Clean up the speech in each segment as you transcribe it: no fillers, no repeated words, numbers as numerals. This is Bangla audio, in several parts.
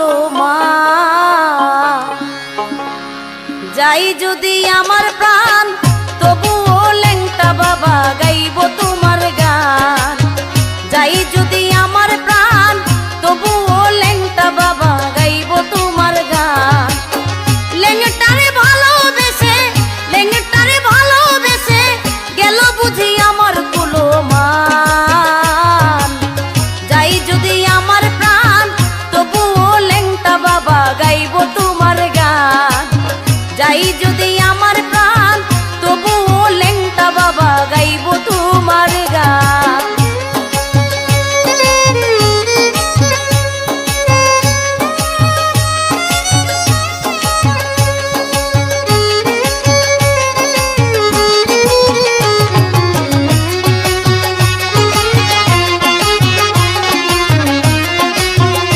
কুলো মা যাই যদি আমার প্রাণ তবুও ল্যাংটা বাবা গাইব তোমার গান যাই যদি আমার প্রাণ তবুও ল্যাংটা বাবা গাইব তোমার গান ল্যাংটারে ভালোবেসে গেল বুঝি আমার কুলো মান যাই যদি আমার প্রাণ তবুও ল্যাংটা বাবা গাইব তোমার গান যাই যদি আমার প্রাণ তবুও ল্যাংটা বাবা গাইব তোমার গান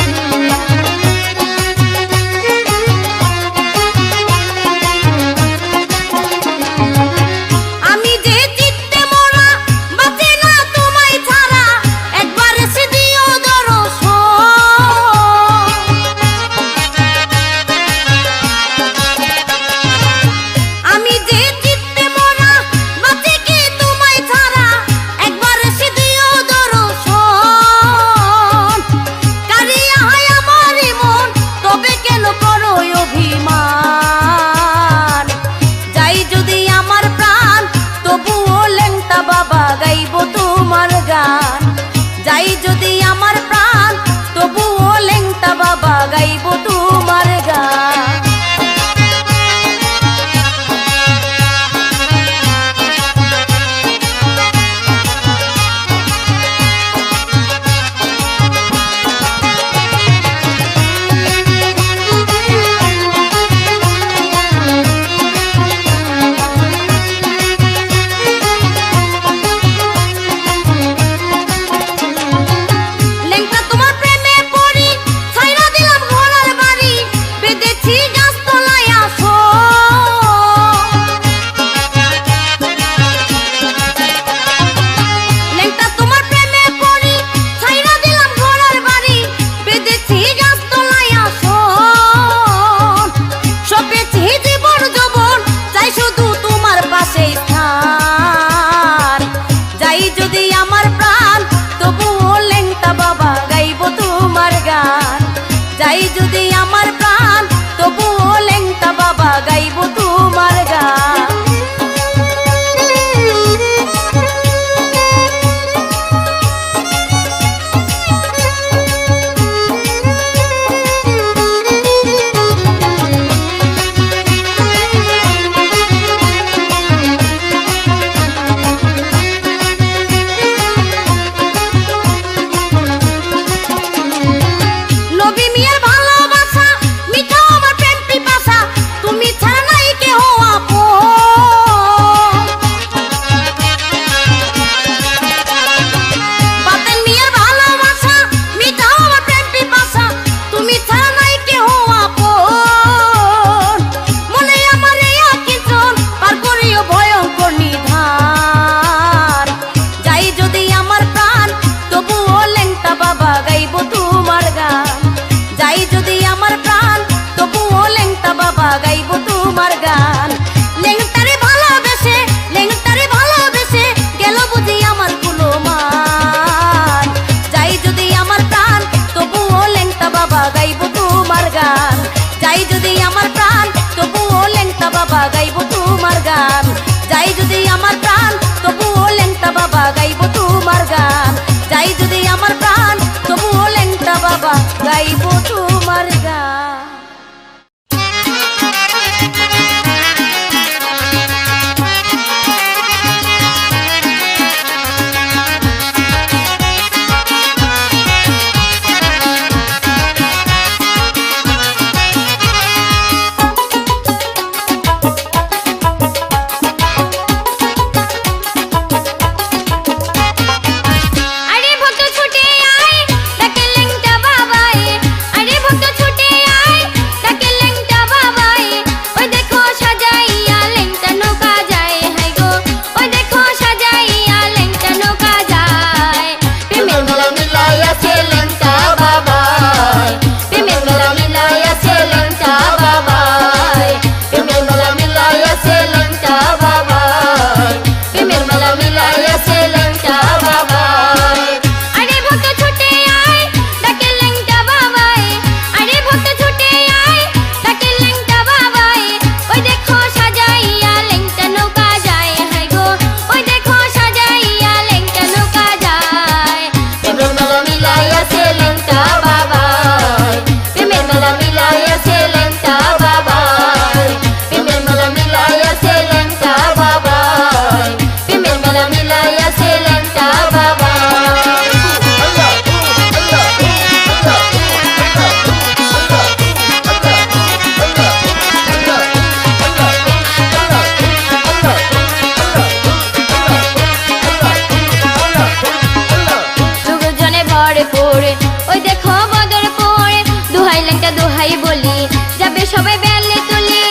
যাই যদি আমার প্রাণ তবুও ল্যাংটা বাবা গাইব তোমার গান যাই যদি আমার প্রাণ তবুও ল্যাংটা বাবা গাইব তোমার গান গাইব তোমার গান ল্যাংটারে ভালোবেসে গেল বুঝি আমার কুলো মান যাই যদি আমার প্রাণ তবুও ল্যাংটা বাবা গাইব তোমার গান যাই যদি আমার প্রাণ তবুও ল্যাংটা বাবা গাইব তোমার গান যাই যদি আমার প্রাণ তবুও ল্যাংটা বাবা গাইব তোমার গান যাই যদি আমার প্রাণ তবুও ল্যাংটা বাবা গাইব তোমার গান আরে ভক্ত ছুটে আয়, ডাকে ল্যাংটা বাবাই। ভরে পড়ে ওই দেখো বদর পড়ে দুহাই লেংটা দুহাই বলি যাবে সবাই বেলে তুলি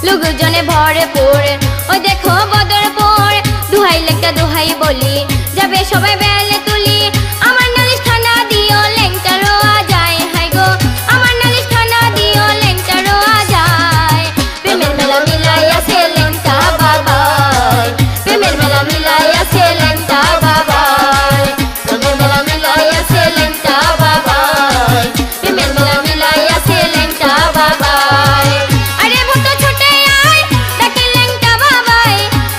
লোকজনে ভরে পড়ে ওই দেখো বদর পড়ে দুহাই লেংটা দুহাই বলি যাবে সবাই বেলে তুলি আমার নালিশ থানা দিও লেংটা রোয়া যায় হাই গো আমার নালিশ থানা দিও লেংটা রোয়া যায় প্রেমের মেলা মিলাইয়াছে লেংটা বাবাই প্রেমের মেলা মিলাইয়াছে লেংটা বাবাই প্রেমের মেলা মিলাইয়াছে লেংটা বাবাই প্রেমের মেলা মিলাইয়াছে লেংটা বাবাই আরে ভূত ছুটে আয় ডাকে লেংটা বাবাই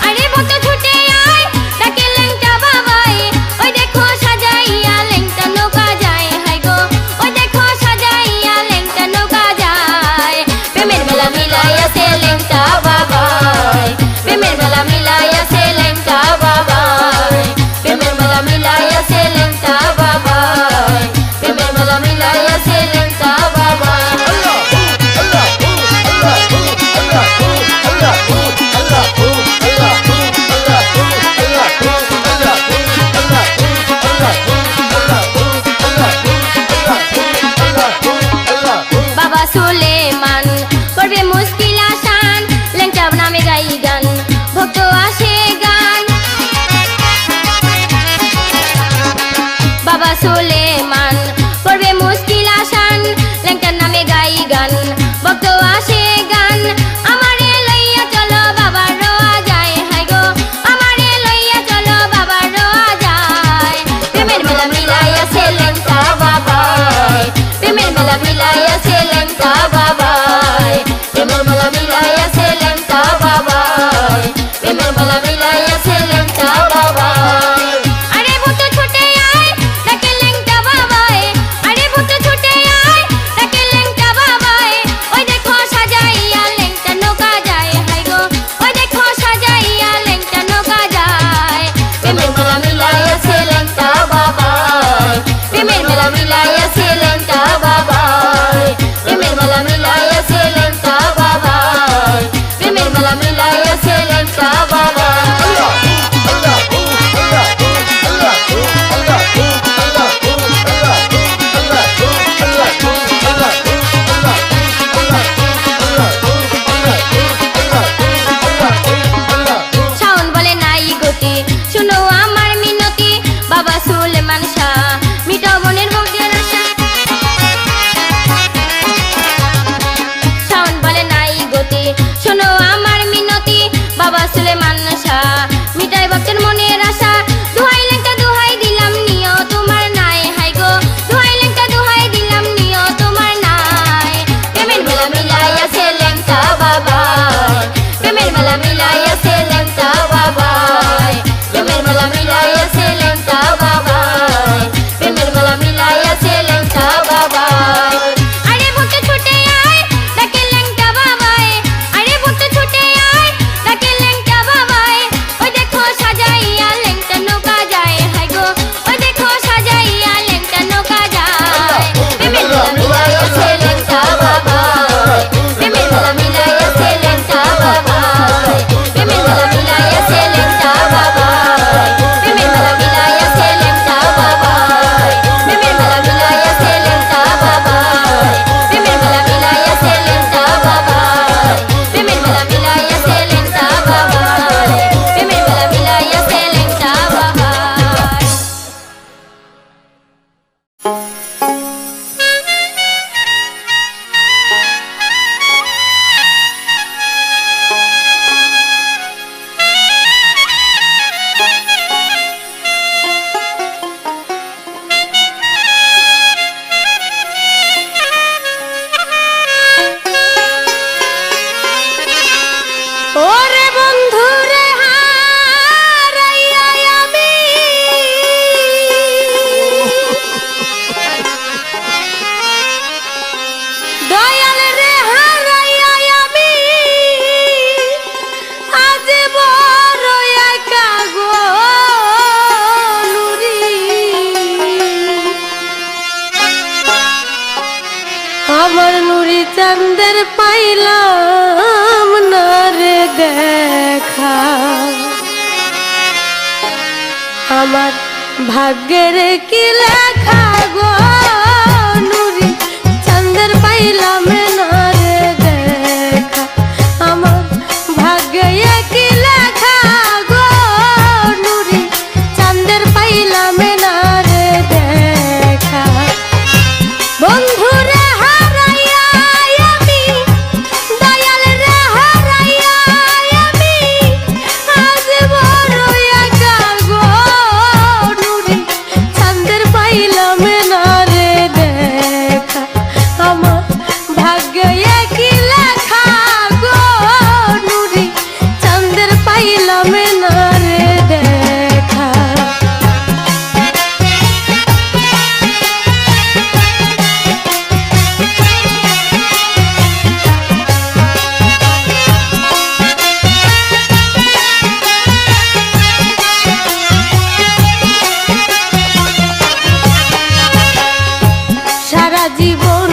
আরে ভূত ছুটে আয় ডাকে লেংটা বাবাই ওই দেখো সাজাইয়া লেংটা নৌকা যায় হাই গো ওই দেখো সাজাইয়া লেংটা নৌকা যায় প্রেমের মেলা মিলাইয়াছে লেংটা বাবাই প্রেমের মেলা মিলাইয়াছে লেংটা বাবাই প্রেমের মেলা মিলাইয়াছে লেংটা বাবাই প্রেমের মেলা মিলাইয়াছে লেংটা বাবাই বাবা সুলেমান করবে মুশকিল আসান লেংটা নামে গাই গান ভক্ত আসে গান বাবা সুলেমান করবে মুশকিল আসান লেংটার নামে গাই গান ভক্ত আসে গান আমারে লইয়া চলো বাবা রোয়া যায় হাই গো আমারে লইয়া চলো বাবা রোয়া যায় প্রেমের মেলা মিলাইয়াছে লেংটা বাবাই প্রেমের মেলা মিলাইয়াছে লেংটা বাবাই প্রেমের মেলা মিলাইয়াছে লেংটা বাবাই প্রেমের মেলা মিলাইয়াছে লেংটা বাবাই আরে ভূত ছুটে আয় ডাকে লেংটা বাবাই আরে ভূত ছুটে আয় ডাকে লেংটা বাবাই ওই দেখো সাজাইয়া লেংটা নৌকা যায় হাই গো ওই দেখো সাজাইয়া লেংটা নৌকা যায় প্রেমের মেলা মিলাইয়াছে লেংটা বাবাই প্রেমের মেলা মিলাইয়াছে লেংটা বাবাই প্রেমের মেলা মিলাইয়াছে লেংটা বাবাই প্রেমের মেলা মিলাইয়াছে লেংটা বাবাই শাওন বলে নাই গতি শুনো আমার মিনতি বাবা সুলেমান শাহ মিটাও মনের ভোগের আশা শাওন বলে নাই গতি শুনো আমার মিনতি বাবা সুলেমান শাহ মিটাই ভক্তের মনের আশা দুহাই লেংটা দুহাই দিলাম নিও তোমার নাই হাই গো দুহাই লেংটা দুহাই দিলাম নিও তোমার নাই প্রেমের মেলা মিলাইয়াছে লেংটা বাবাই প্রেমের মেলা মিলাইয়াছে লেংটা বাবাই প্রেমের মেলা মিলাইয়াছে লেংটা বাবাই প্রেমের মেলা মিলাইয়াছে লেংটা বাবাই আরে ভূত ছুটে আয় ডাকে লেংটা বাবাই আরে ভূত ছুটে আয় ডাকে লেংটা বাবাই ওই দেখো সাজাইয়া লেংটা নৌকা যায় হাই গো ওই দেখো সাজাইয়া লেংটা নৌকা যায় প্রেমের মেলা মিলাইয়াছে লেংটা বাবাই প্রেমের মেলা মিলাইয়াছে লেংটা বাবাই প্রেমের মেলা মিলাইয়াছে লেংটা বাবাই প্রেমের মেলা মিলাইয়াছে লেংটা বাবাই প্রেমের মেলা মিলাইয়াছে লেংটা বাবাই প্রেমের মেলা মিলাইয়াছে লেংটা বাবাই প্রেমের মেলা মিলাইয়াছে লেংটা বাবাই প্রেমের মেলা মিলাইয়াছে লেংটা বাবাই ওরে বন্ধু রে হারাইয়া আমি দয়াল রে হারাইয়া আমি আজ বড় একা গো নুরি আমার নুরি চাঁদের পাইলাম না রে দেখা আমার ভাগ্যের কি লেখা গো নুরি চাঁদের পাইলাম না রে দেখা। আমার ভাগ্যে কি লেখা গো নুরি চাঁদের পাইলাম না রে দেখা। বন্ধুরে হারাইয়া আমি দয়াল রে হারাইয়া আমি আজ বড় একা গো নুরি চাঁদের পাইলাম না রে দেখা। আমার ভাগ্যে কি লেখা গো নুরি চাঁদের পাইলাম না রে দেখা। সারা জীবন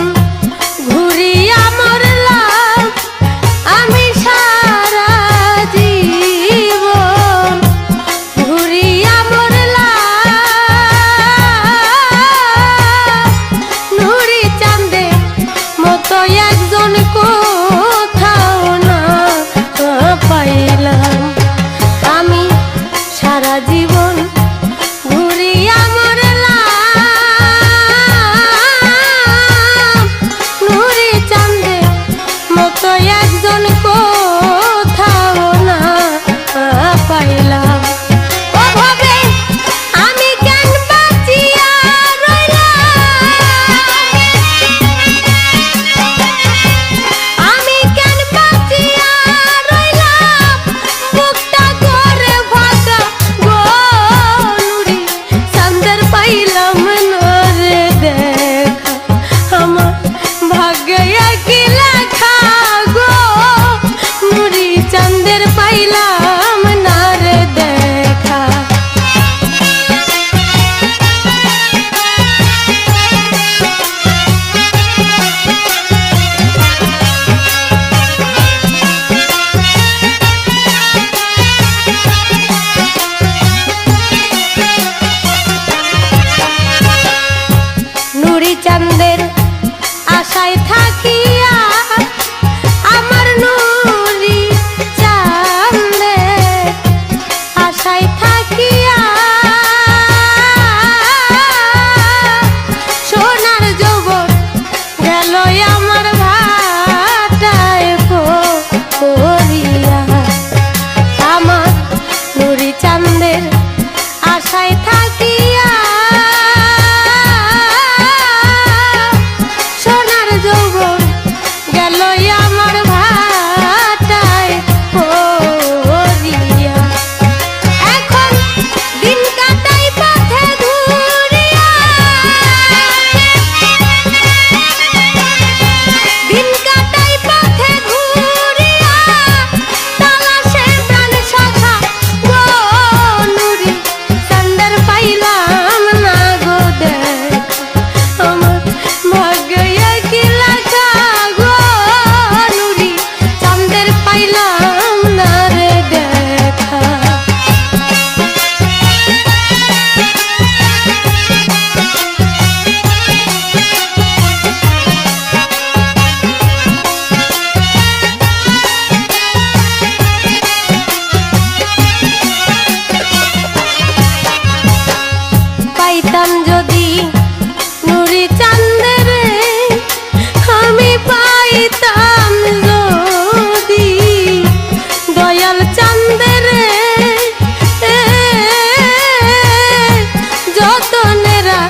ঘুরিয়া মরলাম আমি সারা জীবন ঘুরিয়া মরলাম নুরি চাঁদে মতো একজন কোথাও না পাইলাম। আমি সারা জীবন ঘুরিয়া নুরি চাঁদে মতো একজন কোথাও না পাইলাম। ওভাবে আমি কেন বাঁচিয়া রইলাম, আমি কেন বাঁচিয়া রইলাম বুকটা করে ফাঁকা গো নুরি চাঁদের পাইলাম না রে দেখা। আমার ভাগ্যে কি লেখা গো নুরি চাঁদের পাইলাম না রে দেখা। নুরি চাঁদের আশায় থাকিয়া আমার নুরি চাঁদের আশায় থাকিয়া সোনার যৌবন গেল আমার ভাটায় পড়িয়া। আমার নুরি চাঁদের আশায় থাকিয়া সোনার যৌবন গেল আমার ভাটায় পড়িয়া। এখন দিন কাটাই পথে ঘুরিয়া, দিন কাটাই পথে ঘুরিয়া তালাশে প্রাণ সখা গো নুরি চাঁদের পাইলাম না গো দেখা। আমার ভাগ্যে কি লেখা গো নুরি চাঁদের পাইলাম না রে দেখা। পাইতাম যদি নুরি চাঁদের আমি পাইতাম যদি দয়াল চাঁদের যতনেরা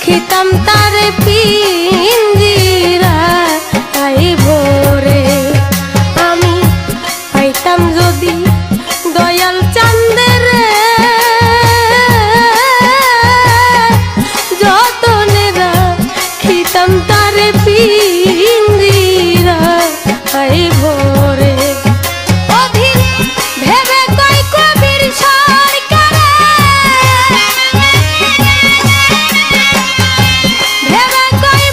খিতাম তারে পিঞ্জিরা তাই ভোরে। আমি পাইতাম যদি দয়াল চাঁদের যতনেরা খিতাম তারে পিঞ্জিরা তাই ভোরে। অধীর ভেবে কই কবির সরকারে, ভেবে কই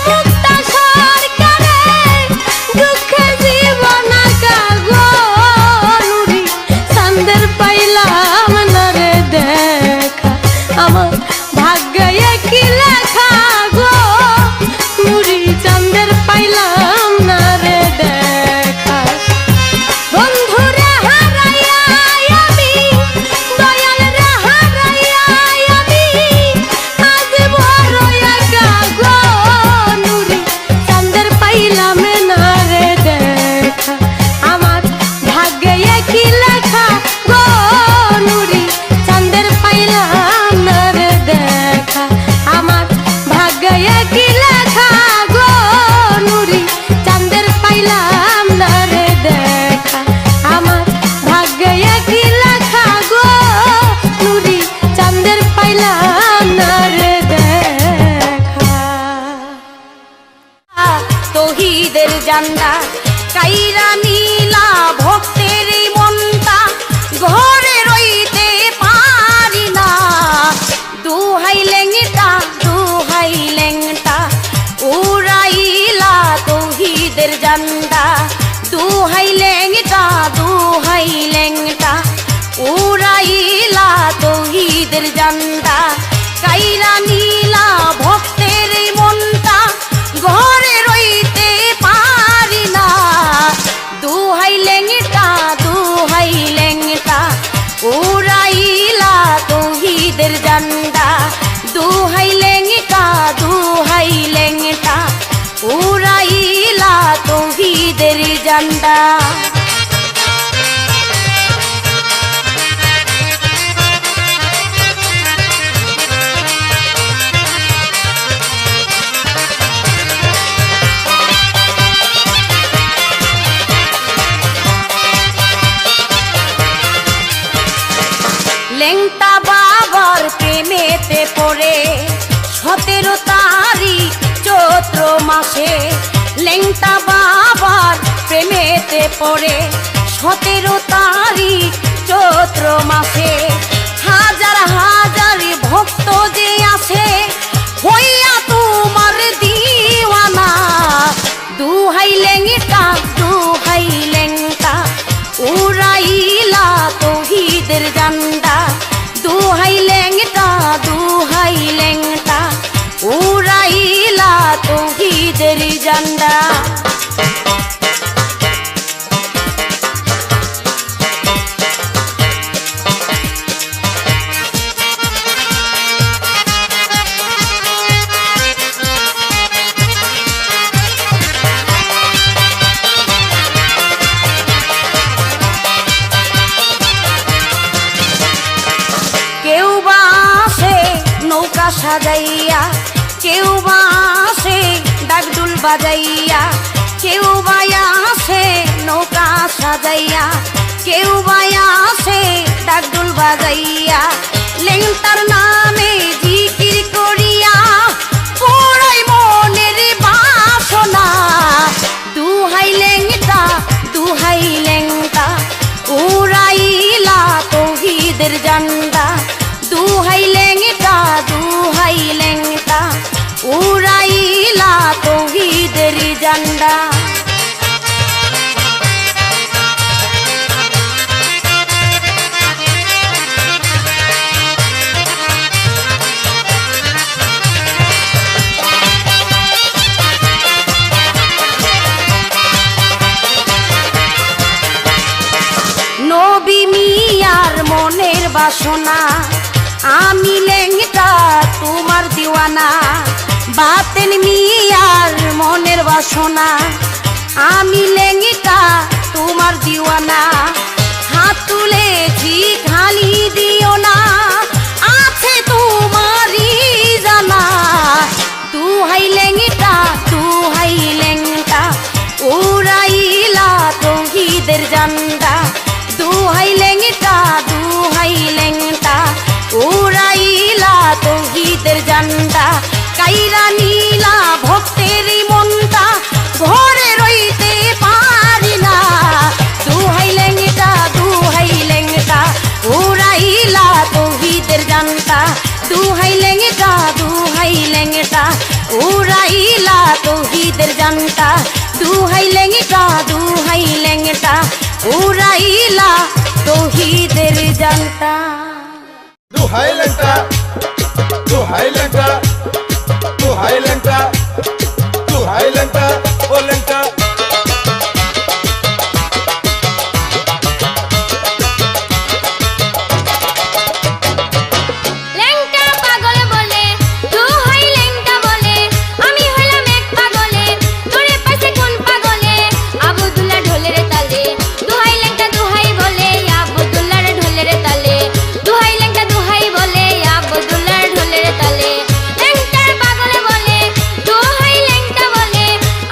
জান্ডা কাইরা নীলা ভক্তের এই মনটা ঘরে রইতে পারি না দুহাই লেংটা উড়াইলা তৌহিদের জান্ডা দুহাই লেংটা উড়াইলা তৌহিদের জান্ডা কাইরা নীলা ভক্তের এই মনটা ঘরে রইতে পারি না দুহাই লেংটা উড়াইলা তৌহিদের জান্ডা দুহাই লেংটা উড়াইলা তৌহিদের জান্ডা লেংটা বাবার প্রেমেতে পড়ে 17 তারিখ চৈত্র মাসে লেংটা বাবার প্রেমেতে পড়ে 17 তারিখ চৈত্র মাসে হাজার হাজার ভক্ত যে আসে হইয়া তোমার দিওয়ানা দুহাই লেংটা উড়াইলা তৌহিদের জান্ডা দুহাই লেংটা উড়াইলা তৌহিদের জান্ডা সাজাইয়া কেউ বা আসে ডাকডুল বাজাইয়া কেউ বা আসে নৌকা সাজাইয়া কেউ বা আসে ডাকডুল বাজাইয়া লেংটার নামে জিকির করিয়া পোড়াই মনের বাসনা দুহাই লেংটা উড়াইলা তৌহিদের জান্ডা দুহাই লেংটা উড়াইলা তৌহিদের জান্ডা নবী মিয়ার মনের বাসনা আমি লেংটা তোমার দিওয়ানা বাতেন মিয়ার মনের বাসনা আমি লেংটা তোমার দিওয়ানা হাত তুলেছি খালি দিও না আছে তোমারই জানা দুহাই লেংটা উড়াইলা তৌহিদের জান্ডা দুহাই লেংটা উড়াইলা তৌহিদের জান্ডা কাইরা নীলা ভক্তের মনটা ঘরে রইতে পারি না দুহাই লেংটা উড়াইলা তৌহিদের জান্ডা দুহাই লেংটা উড়াইলা তৌহিদের জান্ডা দুহাই লেংটা উড়াইলা তৌহিদের জান্ডা দুহাই লেংটা ও লেংটা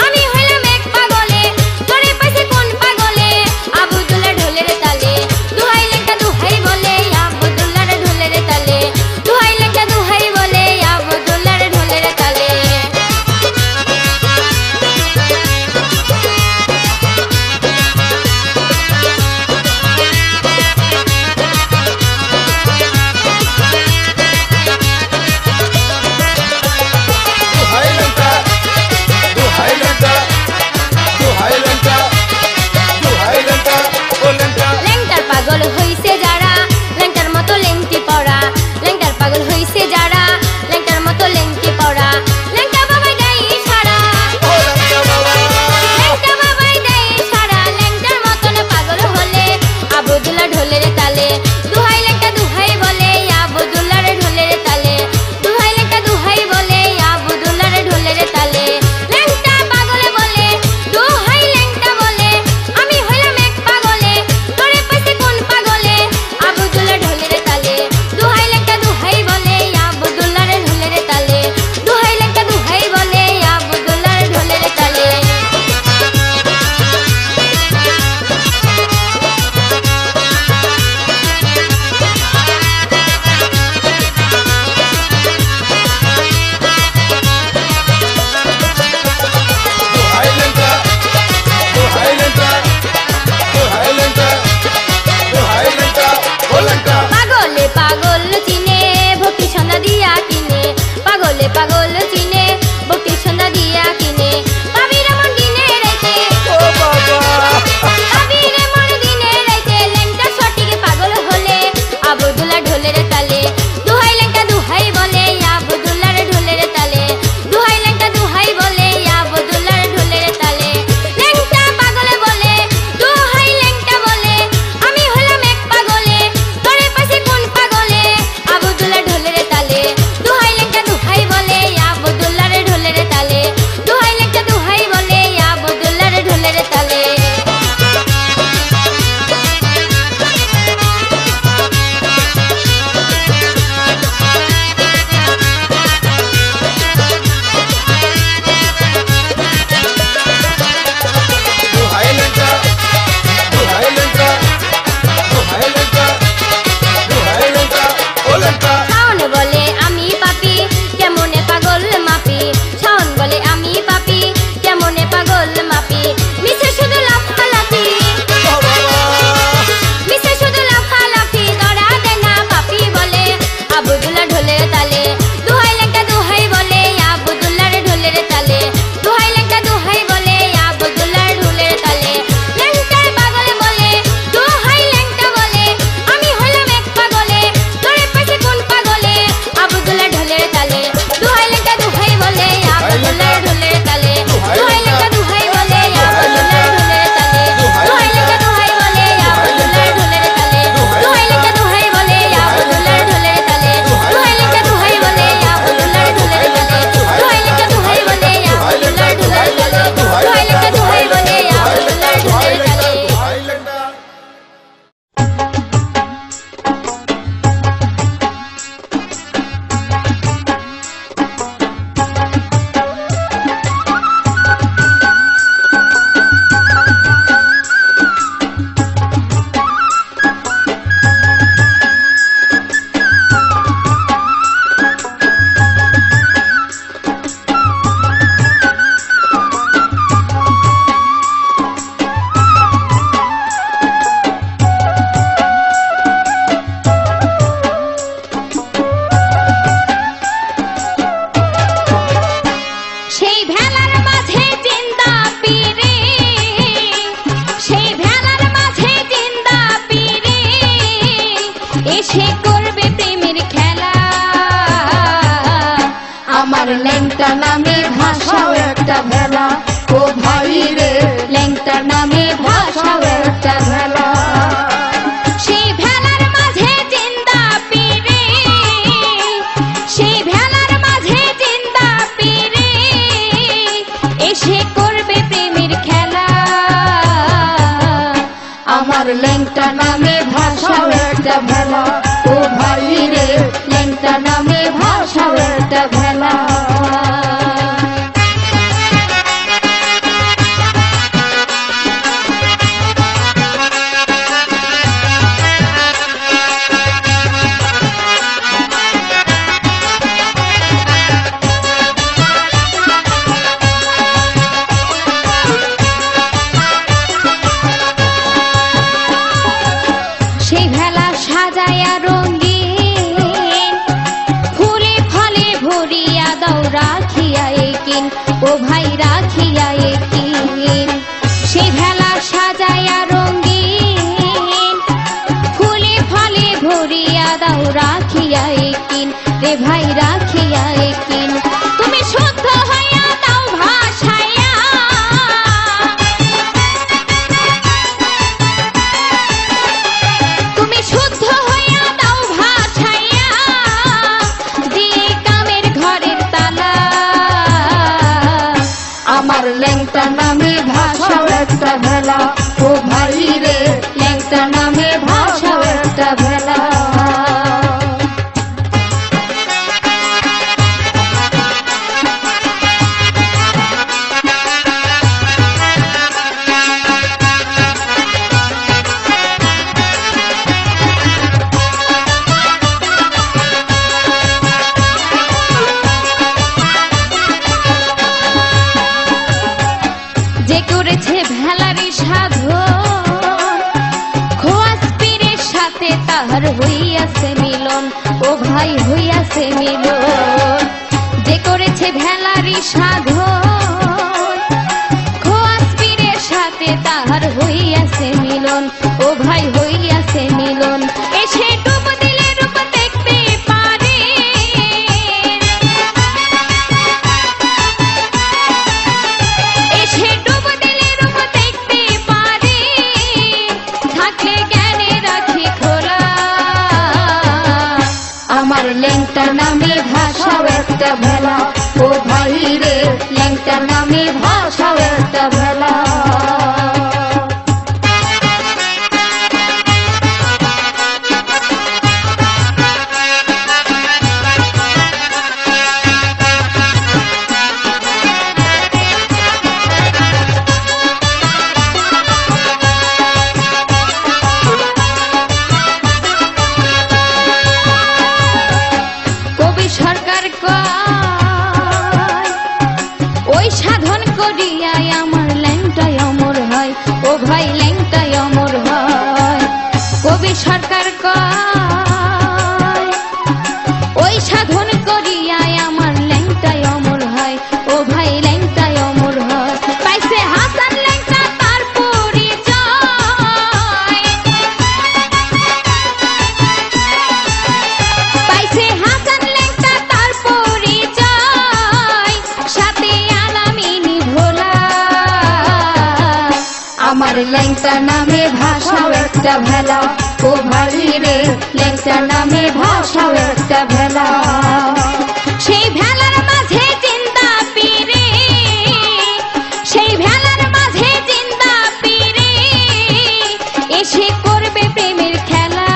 আমি এসে করবে প্রেমের খেলা। আমার ল্যাংটা নামে ভাষাও একটা ভেলা, ও ভাই রে ল্যাংটা নামে ভাষাও একটা ভেলা। সেই ভেলার মাঝে জিন্দা পীরে, সেই ভেলার মাঝে জিন্দা পীরে এসে করবে প্রেমের খেলা। আমার ল্যাংটা নামে ভাষাও একটা ভেলা, ও ভাই রে ল্যাংটা নামে ভাষাও একটা ভেলা। সেই ভেলা সাজায়া রঙিন, ফুলে ফলে ভরিয়া দাও রাখিয়া একিন, ও ভাই রাখিয়া একিন। সেই ভেলা সাজায়া রঙিন, ফুলে ফলে ভরিয়া দাও রাখিয়া একিন, রে ভাই রাখিয়া একিন। তুমি শুদ্ধ হইয়া দাও ভাসাইয়া, তুমি শুদ্ধ হইয়া দাও ভাসাইয়া, দিয়ে কামের ঘরের তালা। আমার ল্যাংটা নামে ভাষাও একটা ভেলা, ও ভাই রে ল্যাংটা নামে ভাষাও একটা ভেলা। যে করেছে ভেলারি সাধন, খোয়াস পীরের সাথে তাহার হইয়াছে মিলন, ও ভাই হইয়াছে মিলন। যে করেছে ভেলারি সাধন, খোয়াস পীরের সাথে তাহার হইয়াছে মিলন, ও ভাই হইয়াছে মিলন। এসে ডুব দিলে রূপ দেখতে পারে, এসে ডুব দিলে রূপ দেখতে পারে, থাকলে জ্ঞানে রাখি খোলা। আমার ল্যাংটা নামে ভাষাও একটা ভেলা, ও ভাই রে ল্যাংটা নামে ভাষাও একটা ভেলা। কবি সরকার কয়, ওই সাধন করিয়াই আমার ল্যাংটাই অমর হয়, ও ভাই ল্যাংটাই অমর হয়। কবি সরকার কয়, ওই সাধন করিয়াই আমার ল্যাংটাই অমর হয়, ও ভাই ল্যাংটাই অমর হয়। পাইছে হাসান ল্যাংটা তার পরিচয়, পাইছে হাসান ল্যাংটা তার পরিচয়, সাথে আলামিনী ভোলা। আমার ল্যাংটা নামে ভাষাও একটা ভেলা, ও ভাই রে ল্যাংটা নামে ভাষাও একটা ভেলা। সেই ভেলার মাঝে জিন্দা পীরে, সেই ভেলার মাঝে জিন্দা পীরে এসে করবে প্রেমের খেলা।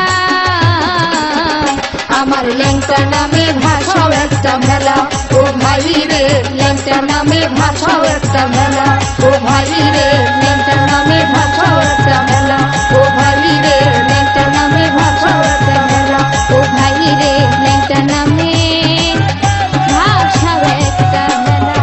আমার ল্যাংটা নামে ভাষাও একটা ভেলা, ও ভাই রে ল্যাংটা নামে ভাষাও একটা ভেলা, ও ভাই রে ল্যাংটা নামে ভাষাও একটা ভেলা, ও ভাই রে ল্যাংটা নামে ভাষাও একটা ভেলা, ও ভাই রে ল্যাংটা নামে ভাষাও একটা ভেলা।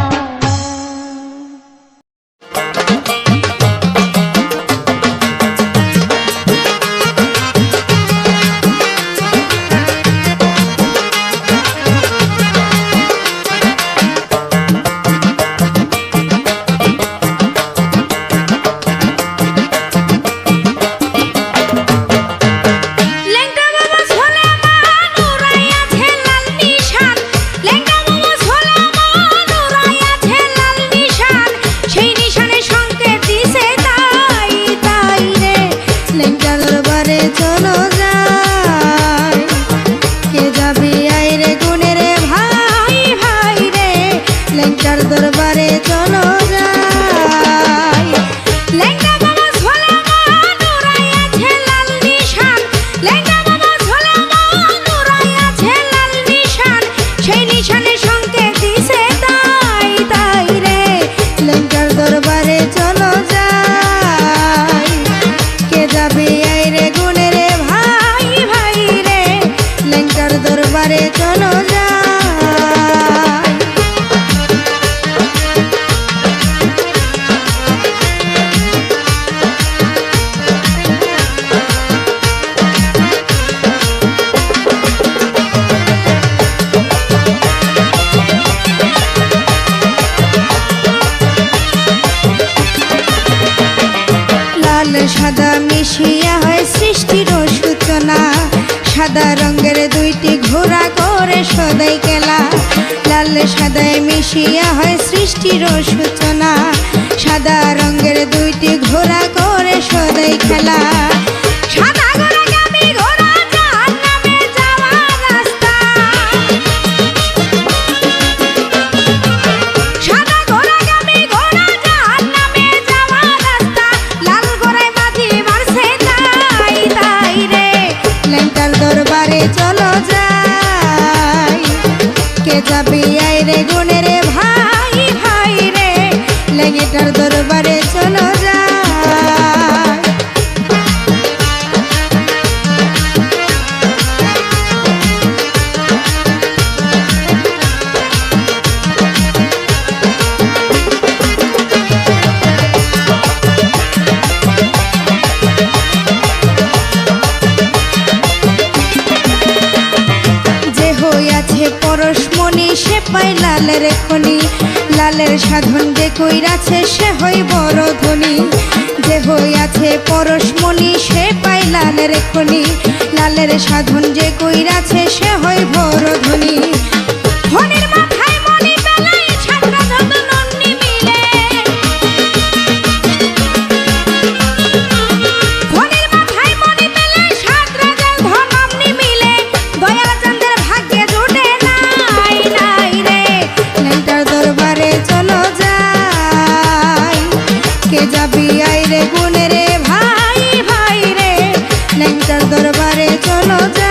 সাদা রঙের দুইটি ঘোড়া করে সদাই খেলা সাদা ঘোড়াগামী ঘোড়া জাহান্নামে যাওয়ার রাস্তা সাদা ঘোড়াগামী ঘোড়া জাহান্নামে যাওয়ার রাস্তা লাল ঘোড়ায় বাজি মারছে তাই তাই রে লেংটার দরবারে চলো যাই কে যাবি আই রে গুণে রে ভাই ভাই রে লেংটার দরবারে চলো যাই পরশমণি সে পাই লালের খনি লালের সাধন যে কইরাছে সে হই বড় ধনী যে হইয়াছে পরশমণি সে পাই লালের খনি লালের সাধন যে কইরাছে সে হই বড় ধনী ধনির মাথায় মনি বেলায় সাতটা যত নন্নি মিলে ধনির মাথায় মনি বেলায় সাত রাজার ধন অমনি মিলে দয়াল চন্দ্রের ভাগ্যে জুটে নাই নাই রে লেংটার দরবারে চলো যাই কে যাবি আই রে গুণে রে ভাই ভাই রে লেংটার দরবারে চলো যাই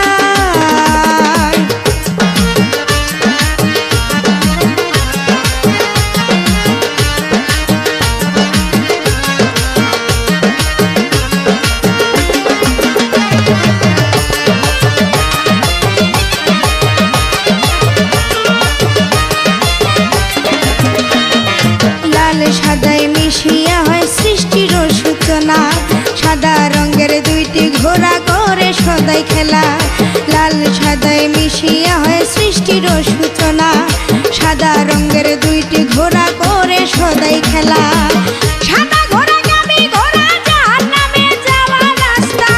লাল সাদায় মিশিয়া হয় সৃষ্টির সূচনা সাদা রঙের দুইটি ঘোড়া করে সদাই খেলা লাল সাদায় মিশিয়া হয় সৃষ্টির সূচনা সাদা রঙের দুইটি ঘোড়া করে সদাই খেলা সাদা ঘোড়াগামী ঘোড়া জাহান্নামে যাওয়ার রাস্তা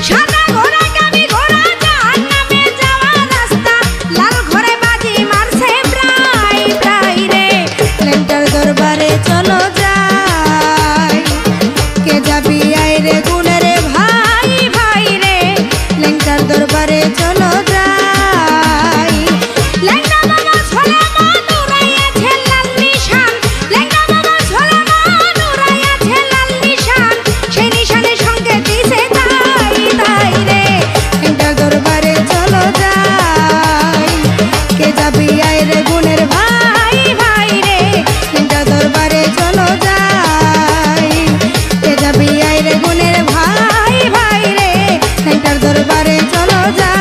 সাদা ঘোড়াগামী ঘোড়া জাহান্নামে যাওয়ার রাস্তা লাল ঘোড়ায় বাজি মারছে প্রায় প্রায় রে লেংটার দরবারে চলো যাই কে যাবি আই রে গুণে রে ভাই ভাই রে লেংটার দরবারে চলো যাই লেংটা বাবা সোলেমান উড়াইয়াছে লাল নিশান লেংটা বাবা সোলেমান উড়াইয়াছে লাল নিশান সেই নিশানের সঙ্গে দিছে তাই তাই রে লেংটার দরবারে চলো যাই কে যাবি আই রে গুণের ভাই ভাই রে লেংটার দরবারে চলো যাই কে যাবি আই রে গুণের ভাই ভাই রে লেংটার দরবারে চলো যাই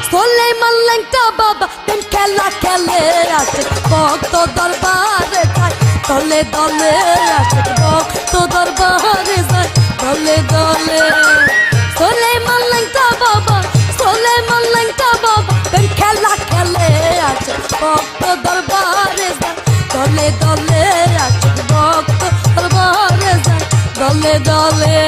Soleiman Lengta Baba Ben খেলা খেলে আসে ভক্ত দরবারে যায় দলে দলে আসে ভক্ত দরবারে যায় দলে দলে Soleiman Lengta Baba Ben খেলা খেলে আসে ভক্ত দরবারে যায় দলে দলে আসে ভক্ত দরবারে যায় দলে দলে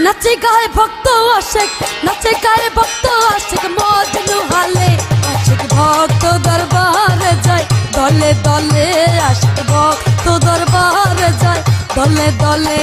নাচে গায়ে ভক্ত আশেক নাচে গায়ে ভক্ত আশেক মজনু হালে আশেক ভক্ত দরবারে যায় দলে দলে আশেক ভক্ত দরবারে যায় দলে দলে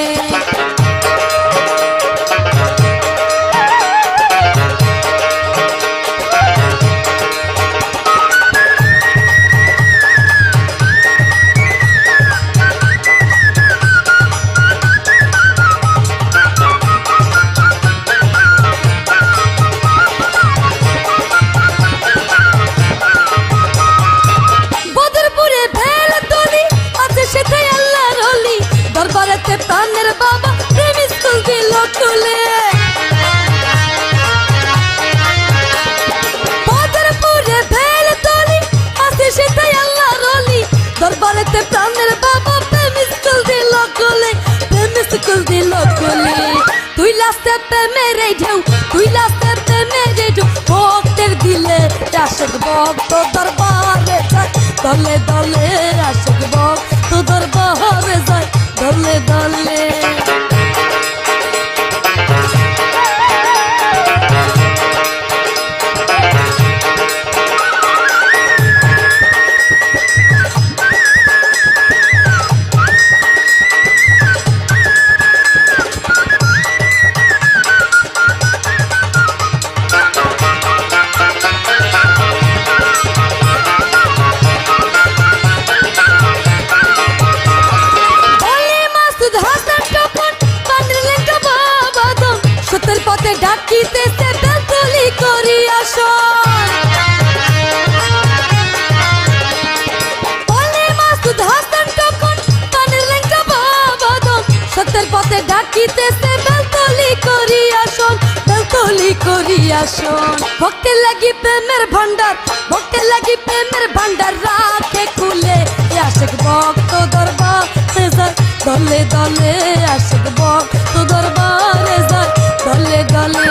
আশিক ভক্ত দরবারে যায় দলে দলে আশিক ভক্ত দরবারে যায় দলে দলে ডাকিতেছে বেলতলি করিয়া শোন বলে মাসুদ হাসান তখন কানের লেঙ্গা বাবাদন সত্যের পথে ডাকিতেছে বেলতলি করিয়া শোন বেলতলি করিয়া শোন ভক্তের লাগি প্রেমের ভান্ডার ভক্তের লাগি প্রেমের ভান্ডার রাখে খুলে আশিক ভক্ত দরবারে যায় দলে দলে আশিক ভক্ত দরবারে যায় দলে দলে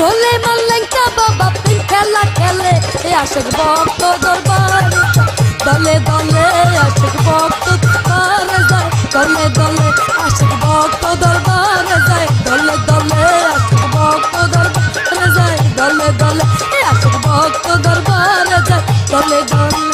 সোলেমান লেঙ্গা বাবা খেলা খেলে আশিক ভক্ত দরবারে দলে দলে আশিক ভক্ত দরবারে যায় দলে দলে আশিক ভক্ত দরবারে যায় দলে দলে আশিক ভক্ত দরবারে যায় দলে দলে আশিক ভক্ত দরবারে যায় দলে দলে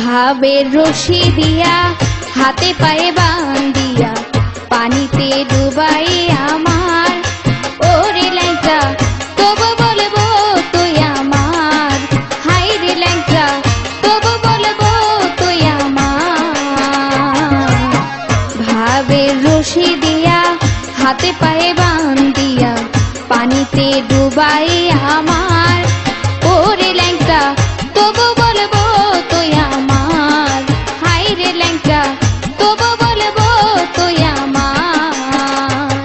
ভাবের রশি দিয়া হাতে পায়ে বান্ধিয়া পানিতে ডুবাই আমার ওরে ল্যাংটা তবু বলবো তুই আমার হাই রে ল্যাংটা তবু বলবো তুই আমার ভাবের রশি দিয়া হাতে পায়ে বান্ধিয়া পানিতে ডুবাই আমার ওরে ল্যাংটা তবু বলবো তুই আমার হাই রে ল্যাংটা তবু বলবো তুই আমার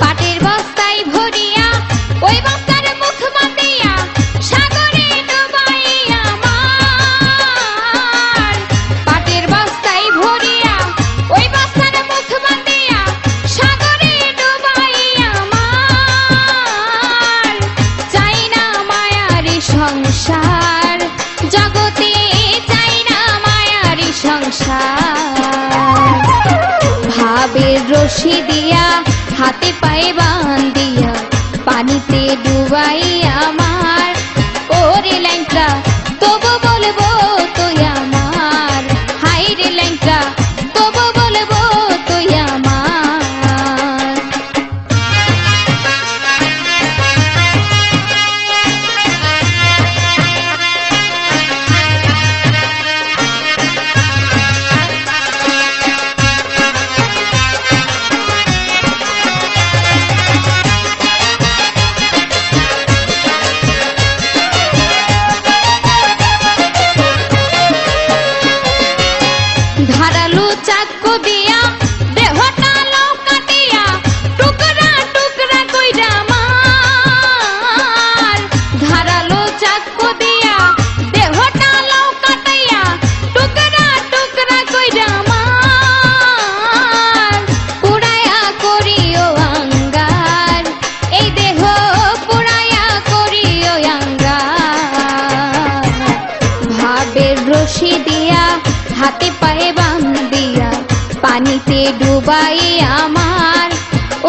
পাটের বস্তায় ভরিয়া ওই বস্তার মুখ বাঁধিয়া সাগরে ডুবাই আমার পাটের বস্তায় ভরিয়া ওই বস্তার মুখ বাঁধিয়া সাগরে ডুবাই আমার চাই না মায়ারি সংসার জগতে চাই না মায়ারি সংসার ভাবের রশি দিয়া হাতে পায়ে বান্ধিয়া পানিতে ডুবাই আমার ওরে ল্যাংটা তবু বলবো তুই আমার হাই রে ল্যাংটা তবু বলবো তুই আমার ধারালো চাকু দিয়া দেহটা লকাটিয়া টুকরা টুকরা কইরা আমার ধারালো চাকু দিয়া দেহটা লকাটিয়া টুকরা টুকরা কইরা আমার পুরায়া করিও আঙ্গার এই দেহ পুরায়া করিও আঙ্গার ভাবের রশি দিয়া হাতে পায়ে বান্ধিয়া পানিতে ডুবাই আমার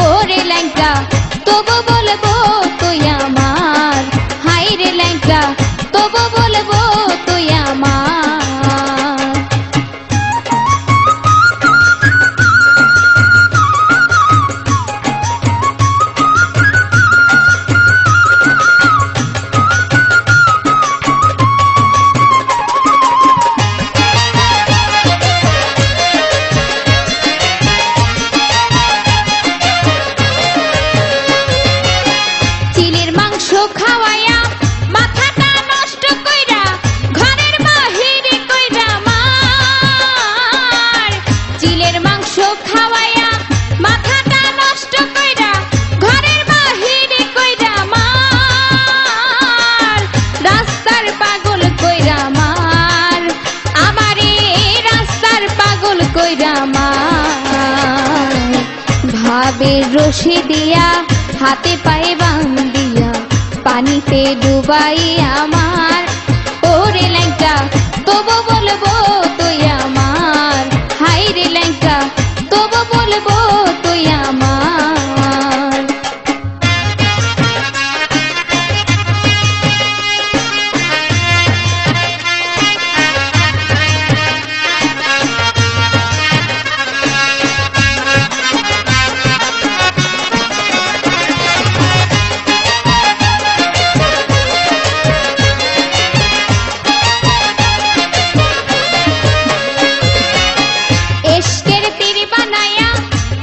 ওরে ল্যাংটা তবু বলবো তুই আমার হাই রে ল্যাংটা তবু বলবো তুই আমার রশি দিয়া হাতে পায়ে বান্ধিয়া পানিতে ডুবাই আমার ওরে ল্যাংটা তবু বলবো তুই আমার হাই রে ল্যাংটা তবু বলবো তুই আমার এশকের তীর বানায়া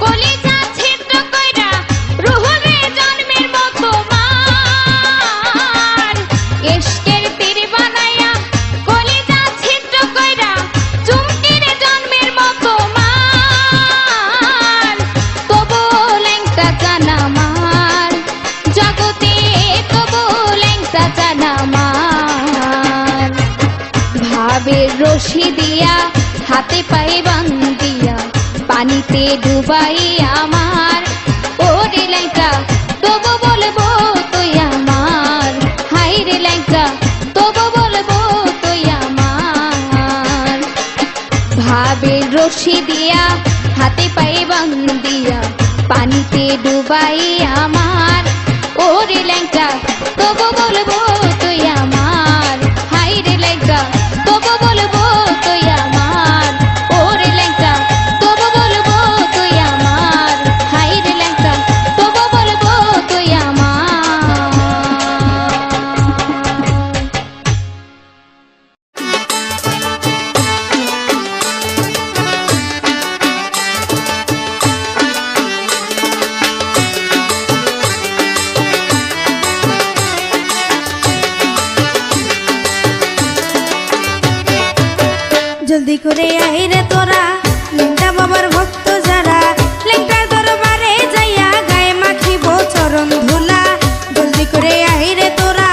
কলিজা ছিদ্র কইরা রুহুরে জন্মের মতো মার এশকের তীর বানায়া কলিজা ছিদ্র কইরা চুমকির জন্মের মতো মার তবু ল্যাংটা জানা মার জগতে তবু ল্যাংটা জানা মার ভাবের রশি দিয়া হাতে পায়ে বান্ধিয়া পানিতে ডুবাই আমার ওরে ল্যাংটা তবু বলবো তুই আমার হাই রে ল্যাংটা তবু বলবো তুই আমার ভাবের রশি দিয়া হাতে পায়ে বান্ধিয়া পানিতে ডুবাই আমার ওরে ল্যাংটা তবু বলবো তুই আমার হাই রে ল্যাংটা তবু বলবো তুই আমার ওরে ল্যাংটা তবু বলবো তুই আমার হাই রে ল্যাংটা তবু বলবো তুই আমার জলদি করে আই রে তোরা লেংটা বাবার ভক্ত যারা লেংটার দরবারে যাইয়া গায়ে মাখিব চরণ ধুলা জলদি করে আই রে তোরা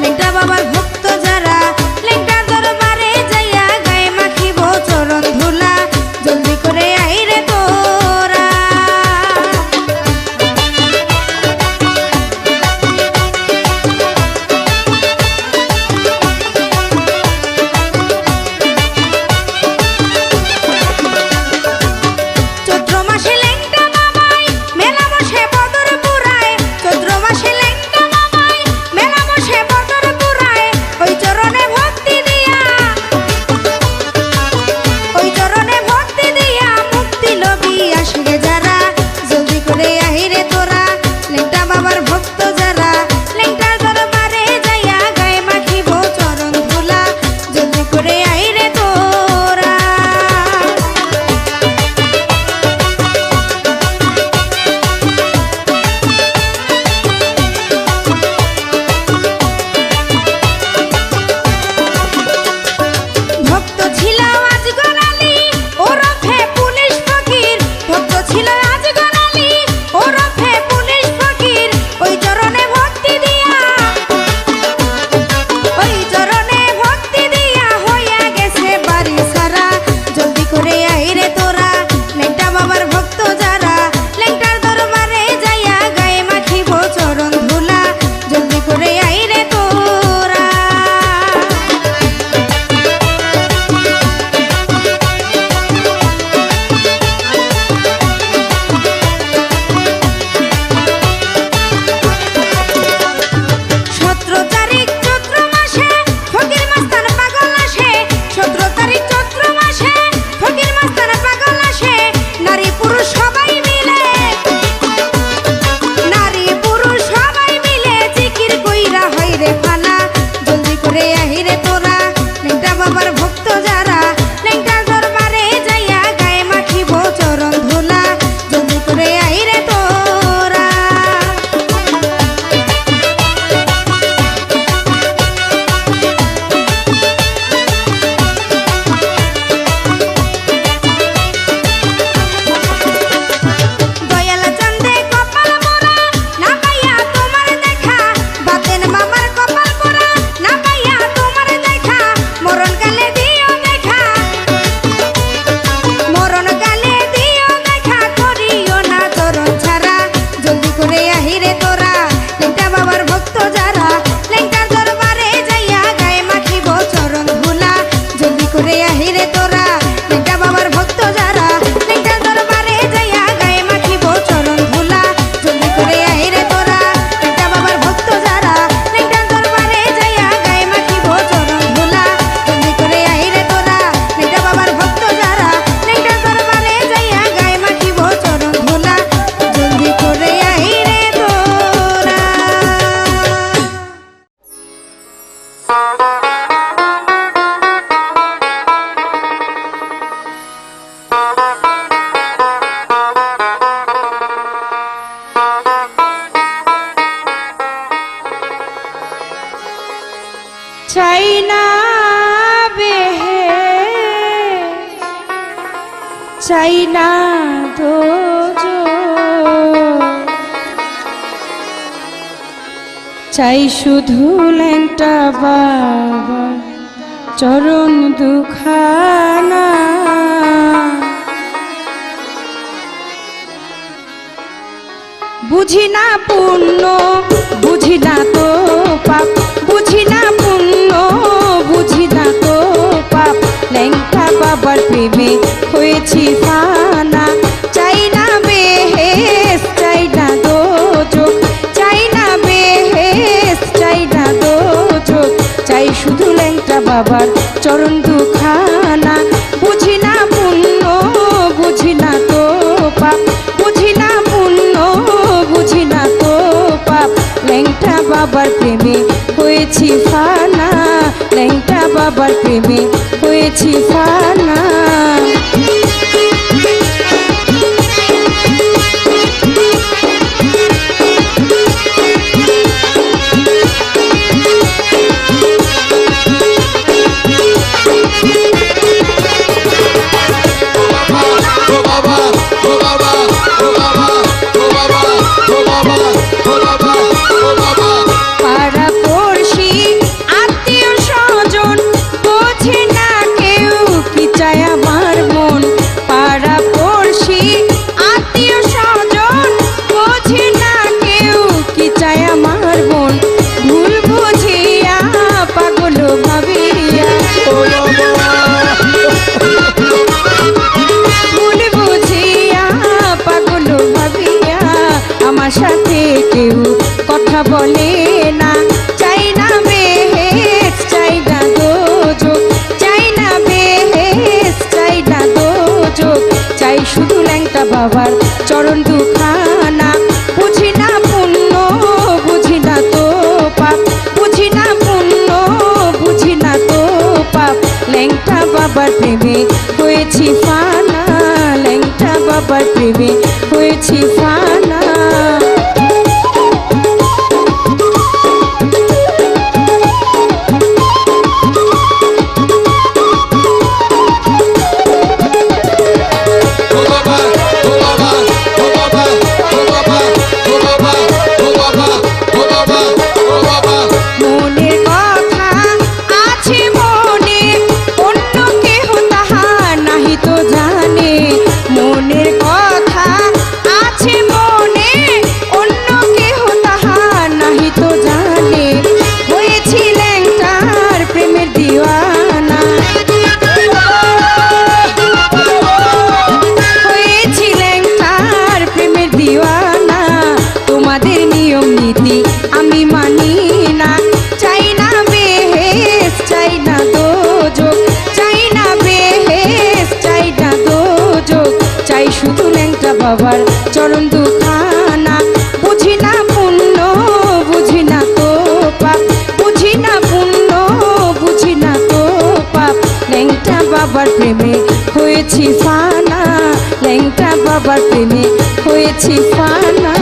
লেংটা বাবার ভক্ত যারা লেংটার দরবারে যাইয়া গায়ে মাখিব চরণ ধুলা জলদি করে আই রে তোরা চাই না চাই শুধু ল্যাংটা বাবা চরণ দুখানা বুঝি না পুণ্য বুঝি না তো পাপ বুঝি না পুণ্য বুঝি না তো পাপ ল্যাংটা বাবার প্রেমে হয়েছি ফানা চাই না বেহেস চাই না দোজক চাই না বেহেস চাই না দোজক চাই শুধু ল্যাংটা বাবার চরণ দুখানা বুঝি না পুণ্য বুঝি না তো পাপ বুঝি না পুণ্য বুঝি না তো পাপ ল্যাংটা বাবার প্রেমে হয়েছি ফানা ল্যাংটা বাবার প্রেমে হয়েছি ফানা সাথে কেউ কথা বলে না চাই না বেহেস চাই না দোজক চাই না বেহেস চাই না দোজক চাই শুধু ল্যাংটা বাবার চরণ দুখানা বুঝি না পুণ্য বুঝি না তো পাপ বুঝি না পুণ্য বুঝি না তো পাপ ল্যাংটা বাবার প্রেমে হয়েছি ফানা ল্যাংটা বাবার প্রেমে হয়েছি ফানা আমি মানি না চাই না বেহেস চাই না দোজক চাই না বেহেস চাই না দোজক চাই শুধু ল্যাংটা বাবার চরণ দুখানা বুঝি না পুণ্য বুঝি না তো পাপ বুঝি না পুণ্য বুঝি না তো পাপ ল্যাংটা বাবার প্রেমে হয়েছি ফানা ল্যাংটা বাবার প্রেমে হয়েছি ফানা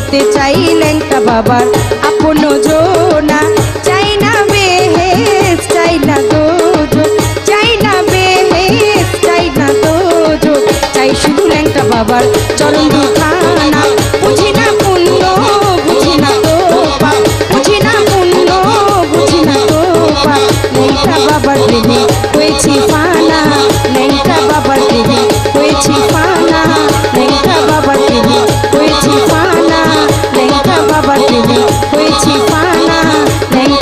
হতে চাই ল্যাংটা বাবার আপন জোনা চাই না বেহেস চাই না দোজক চাই না বেহেস চাই না দোজক চাই শুধু ল্যাংটা বাবার চরণ দুখানা বুঝি না পুণ্য বুঝি না তো পাপ বুঝি না পুণ্য বুঝি না তো পাপ ল্যাংটা বাবার প্রেমে হয়েছি ফানা ল্যাংটা বাবার প্রেমে হয়েছি ফানা ল্যাংটা বাবার প্রেমে হয়েছি ফানা ল্যাংটা বাবার প্রেমে হয়েছি ফানা ল্যাংটা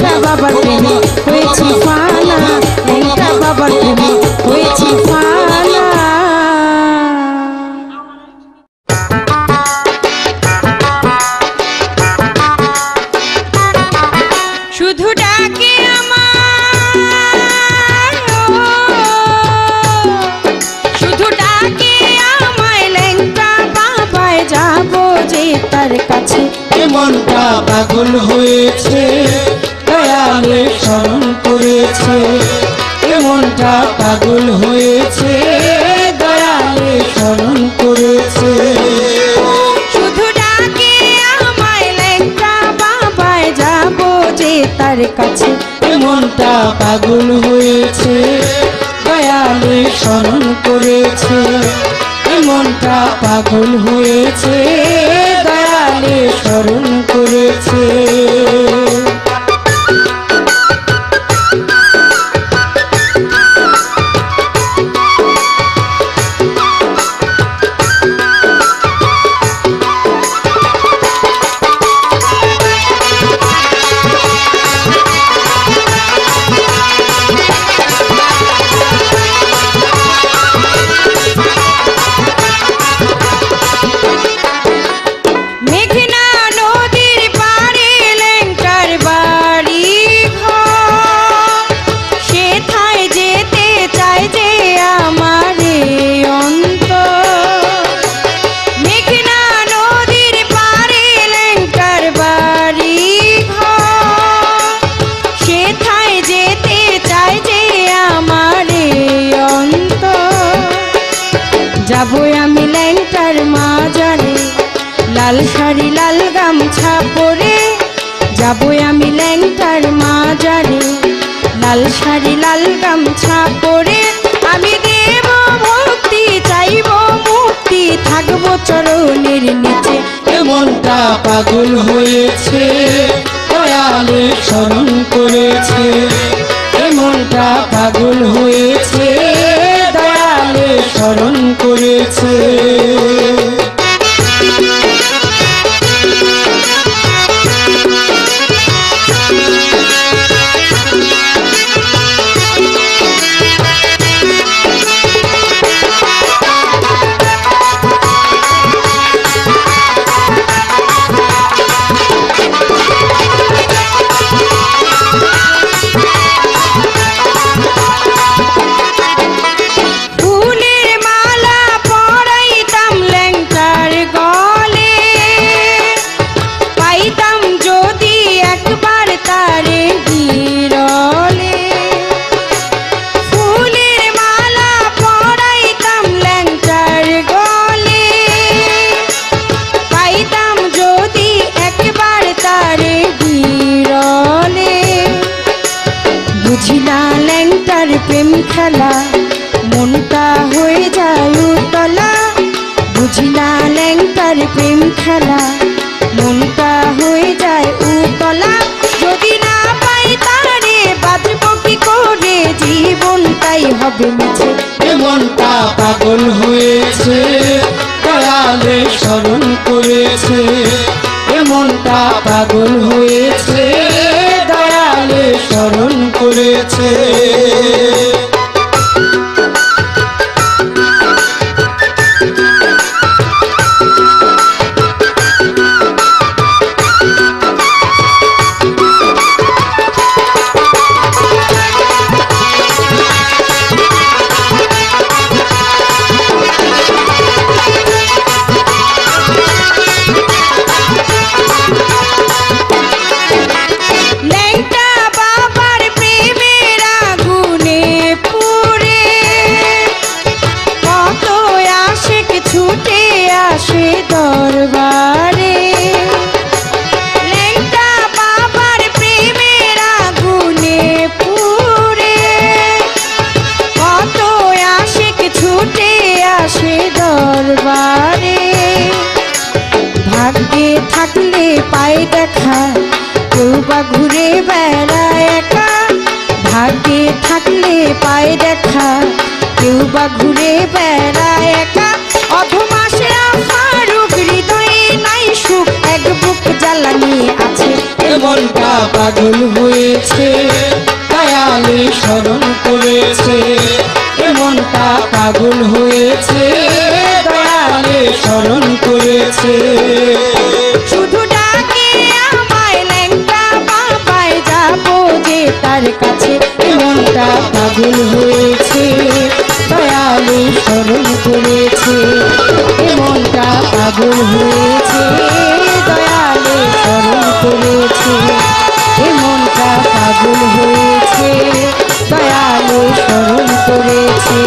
পাগল হয়েছে দয়ালে স্মরণ করেছে এ মনটা পাগল হয়েছে দয়ালে স্মরণ করেছে শুধু ডাকে আমায় ল্যাংটা বাবায় যাবো যে তার কাছে এ মনটা পাগল হয়েছে দয়ালে স্মরণ করেছে এ মনটা পাগল হয়েছে দয়ালে স্মরণ করেছে মেঘনা নদীর পাড়ে ল্যাংটার বাড়ি ঘর সেথায় যেতে চায় যে আমার এই অন্তর মেঘনা নদীর পাড়ে ল্যাংটার বাড়ি ঘর সেথায় যেতে চায় যে আমার এই অন্তর যাবো আমি ল্যাংটার মাজারে লাল শাড়ি লাল গামছা পরে যাবো আমি ল্যাংটার মাজারে লাল শাড়ি লাল গামছা পরে আমি দেব ভক্তি চাইব মুক্তি থাকবো চরণের নিচে এ মনটা পাগল হয়েছে দয়ালে স্মরণ করেছে এ মনটা পাগল হয়েছে দয়ালে স্মরণ করেছে ফুলের মালা পরাইতাম ল্যাংটার গলে পাইতাম যদি একবার তারে বিরলে ফুলের মালা পরাইতাম ল্যাংটার গলে পাইতাম যদি একবার তারে বিরলে বুঝিনা ল্যাংটার প্রেম খেলা মনটা হয়ে যায় উতলা বুঝিনা ল্যাংটার প্রেম খেলা মনটা হয়ে যায় উতলা যদি না পাই তারে বাঁচব কি করে জীবনটাই হবে মিছে এ মনটা পাগল হয়েছে দয়ালে স্মরণ করেছে এ মনটা পাগল হয়েছে দয়ালে স্মরণ করেছে ল্যাংটা বাবার প্রেমের আগুনে পুড়ে কত আশিক ছুটে আসে দরবারে ল্যাংটা বাবার প্রেমের আগুনে পুড়ে কত আশিক ছুটে আসে দরবারে ভাগ্যে থাকলে পায় দেখা কেউ বা ঘুরে বেড়ায় একা ভাগ্যে থাকলে পায় দেখা কেউ বা ঘুরে বেড়ায় একা অধমাসরা ফারুক হৃদয়ে নাই সুখ এক বুক জ্বালানি আছে এ মনটা পাগল হয়েছে দয়ালে স্মরণ করেছে এ মনটা পাগল হয়েছে দয়ালে স্মরণ করেছে শুধু ডাকে আমায় ল্যাংটা বাবায় যাবো যে তার কাছে এ মনটা পাগল হয়েছে দয়ালে স্মরণ করেছে এ মনটা পাগল হয়েছে দয়ালে স্মরণ করেছে এ মনটা পাগল হয়েছে দয়ালু স্মরণ করেছে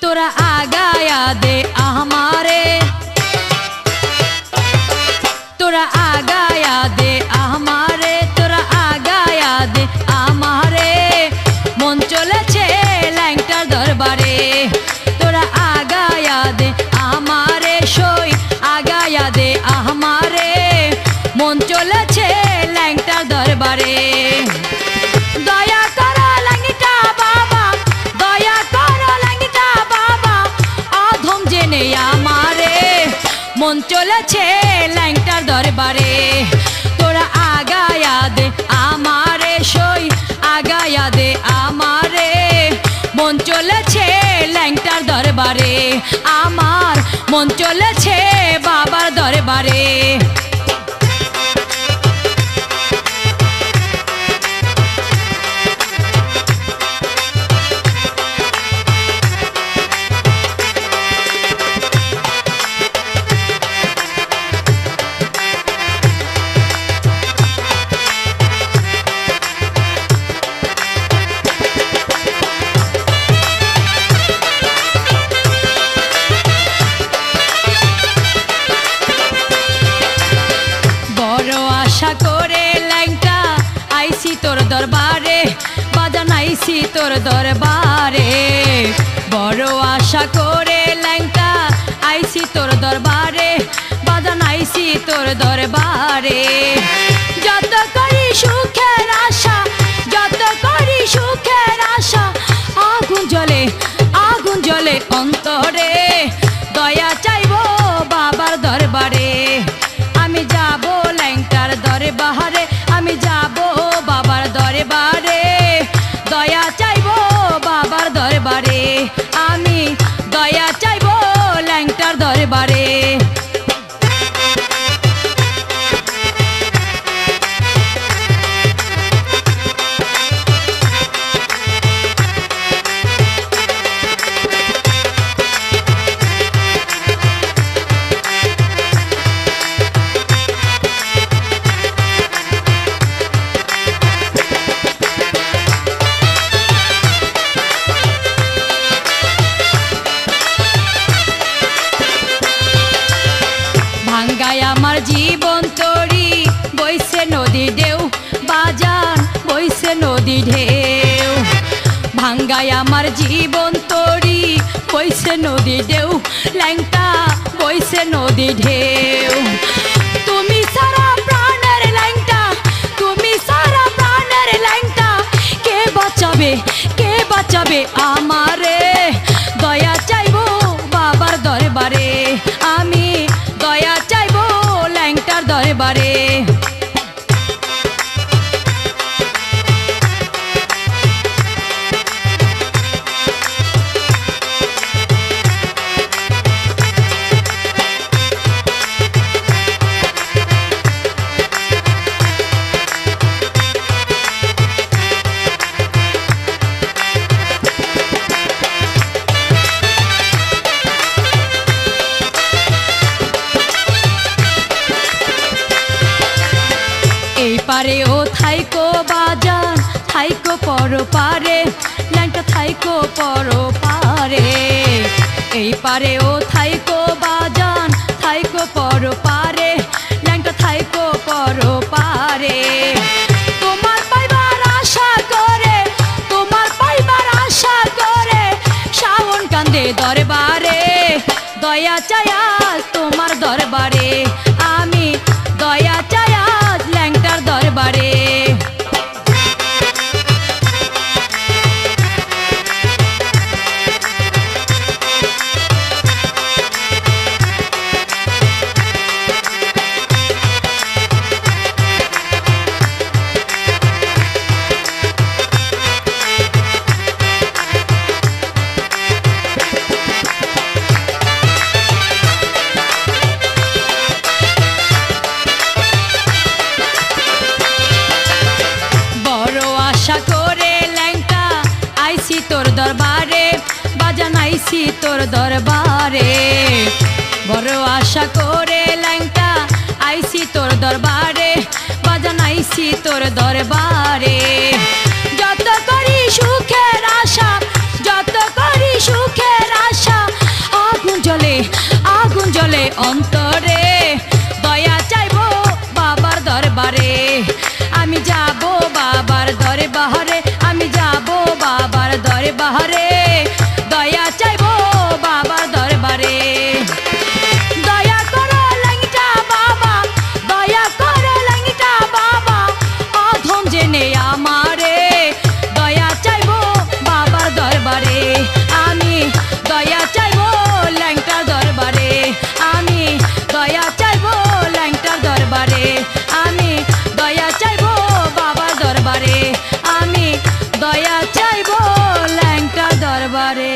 তোরা আগায়া দে আমারে, তোরা আগায়া দে আমারে, তোরা আগায়া দে আমারে, মন চলেছে ল্যাংটার দরবারে। তোরা আগায়া দে আমারে সই, আগায়া দে আমারে, মন চলেছে ল্যাংটার দরবারে। দয়া করো ল্যাংটা বাবা, দয়া করো ল্যাংটা বাবা, অধম জেনে আমারে, মন চলেছে ল্যাংটার দরবারে। তোরা আগায়া দে আমারে সই, আগায়া দে আমারে, মন চলেছে ল্যাংটার দরবারে। আমার মন চলেছে বাবার দরবারে। আশা করে ল্যাংটা আইসি তোর দরবারে, বাজান আইসি তোর দরবারে। বড় আশা করে ল্যাংটা আইসি তোর দরবারে, বাজান আইসি তোর দরবারে। যত করি সুখের আশা, যত করি সুখের আশা, আগুন জ্বলে আগুন জ্বলে অন্তরে। দয়া চাইবো বাবার দরবারে, আমি যাব ল্যাংটার দরবারে, আমি যাব বাবার দরবারে। দয়া চাইবো বাবার দরবারে, আমি দয়া চাইবো ল্যাংটার দরবারে। ভাঙ্গায় আমার জীবন তরি, বইছে নদী ঢেউ বাজান, বইছে নদী ঢেউ। ভাঙ্গায় আমার জীবন তরি, বইছে নদী ঢেউ ল্যাংটা, বইছে নদী ঢেউ। তুমি সারা প্রাণের ল্যাংটা, তুমি সারা প্রাণের ল্যাংটা, কে বাঁচাবে কে বাঁচাবে আমারে। দয়া চাইবো বাবার দরবারে, আমি দয়া চাইবো ল্যাংটার দরবারে। পারে ও থাইকো বাজান, থাইকো পর পারে ল্যাংটা, থাইকো পর পারে। এই পারে ও থাইকো বাজান, থাইকো পর পারে ল্যাংটা, থাইকো পর পারে। তোমার পাইবার আশা করে, তোমার পাইবার আশা করে, শ্রাবণ কান্দে দরবারে। দয়া চায়া তোমার দরবারে, আমি দয়া চায়া ল্যাংটার দরবারে। আইছি তোর দরবারে বড় আশা করে ল্যাংটা আইছি তোর দরবারে বাজান আইছি তোর দরবারে যত করি সুখের আশা যত করি সুখের আশা আগুন জ্বলে অন্তরে দয়া চাইবো বাবার দরবারে আমি যাব বাবার দরবারে আমি যাব বাবার দরবারে দয়া চাইবো বাবার দরবারে দয়া করো ল্যাংটা বাবা দয়া করো ল্যাংটা বাবা অধম জেনে আমারে দয়া চাইবো বাবার দরবারে আমি দয়া চাইবো ল্যাংটার দরবারে আমি দয়া চাইবো ল্যাংটার দরবারে আমি দয়া চাইবো বাবার দরবারে আমি দয়া চাইবো ল্যাংটার দরবারে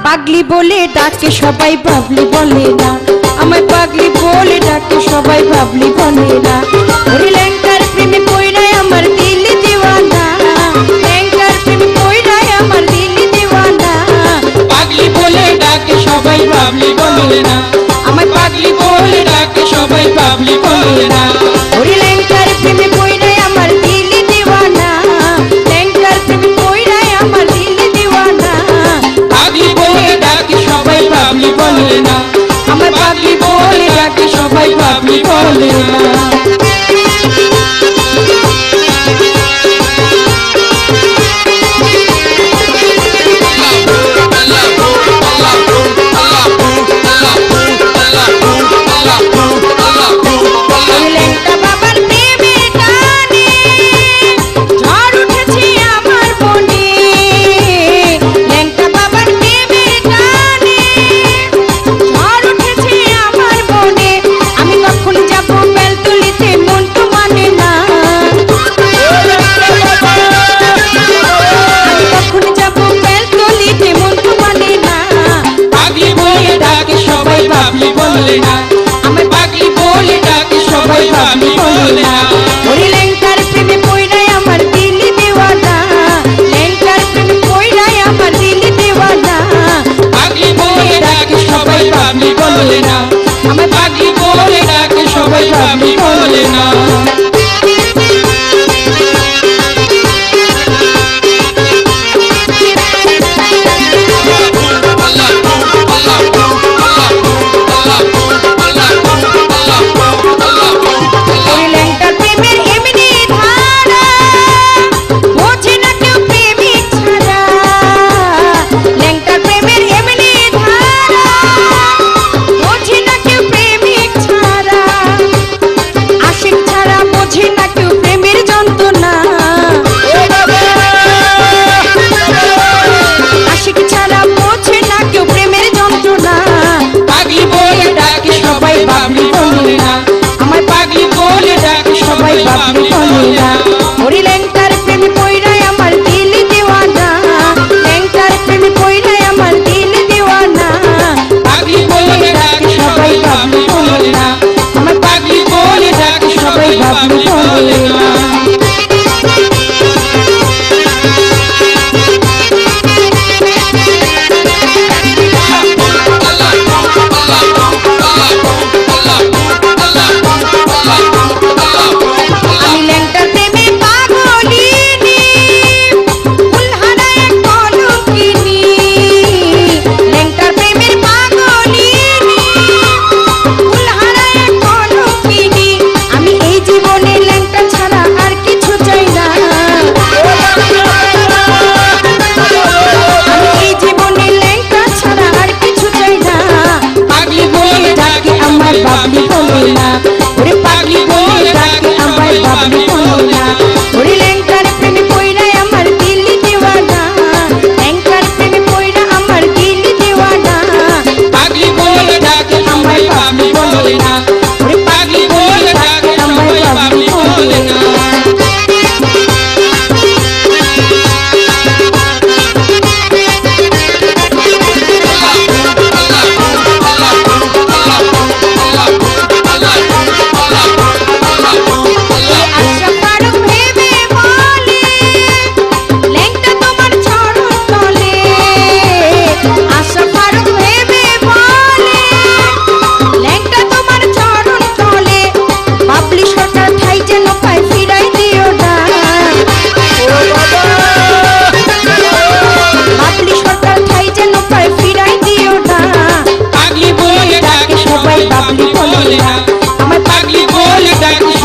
পাগলি বলে ডাকে সবাই বাবলি বলে না আমায় পাগলি বলে ডাকে সবাই বাবলি বলে না ওরে ল্যাংটার প্রেমে পইড়ায় আমার দিল দিওয়ানা ল্যাংটার প্রেমে পইড়ায় আমার দিল দিওয়ানা পাগলি বলে ডাকে সবাই বাবলি বলে না আমায় পাগলি বলে ডাকে সবাই বাবলি বলে না ওরে ল্যাংটার প্রেমে পইড়ায় আমার দিল দিওয়ানা ল্যাংটার প্রেমে পইড়ায় আমার দিল দিওয়ানা পাগলি বলে ডাকে সবাই বাবলি বলে না আমার পাগলি বলে ডাকে সবাই বাবলি বলে না ল্যাংটা বাবার প্রেমে টানে ঝড় উঠেছে আমার মনে ল্যাংটা বাবার প্রেমে টানে ঝড় উঠেছে আমার মনে আমি কখন যাব বেলতলিতে মন তো মানে না আমি কখন যাব বেলতলিতে মন তো মানে না পাগলি বলে ডাকে সবাই বাবলি বলে না আমার পাগলি বলে ডাকে সবাই বাবলি বলে না ওরে ল্যাংটার প্রেমে পইড়ায় আমার দিল দিওয়ানা ল্যাংটার প্রেমে পইড়ায় আমার দিল দিওয়ানা পাগলি বলে ডাকে সবাই বাবলি বলে না আমার পাগলি বলে ডাকে সবাই বাবলি বলে না ওরে ল্যাংটার প্রেমের এমনি ধারা বোঝে না কেউ প্রেমিক ছাড়া ল্যাংটার প্রেমের এমনি ধারা বোঝে না কেউ প্রেমিক ছাড়া আশিক ছাড়া বোঝে না কেউ প্রেমের যন্ত্রণা আশিক ছাড়া বোঝে না কেউ প্রেমের যন্ত্রণা পাগলি বলে ডাকে সবাই বাবলি বলে না আমার পাগলি বলে ডাকে সবাই বাবলি বলে না ওরে ল্যাংটার প্রেমে পইড়ায় আমার দিল দিওয়ানা ল্যাংটার প্রেমে পইড়ায় আমার দিল দিওয়ানা পাগলি বলে ডাকে সবাই বাবলি বলে না আমার পাগলি বলে ডাকে সবাই বাবলি বলে না আমি ল্যাংটার প্রেমে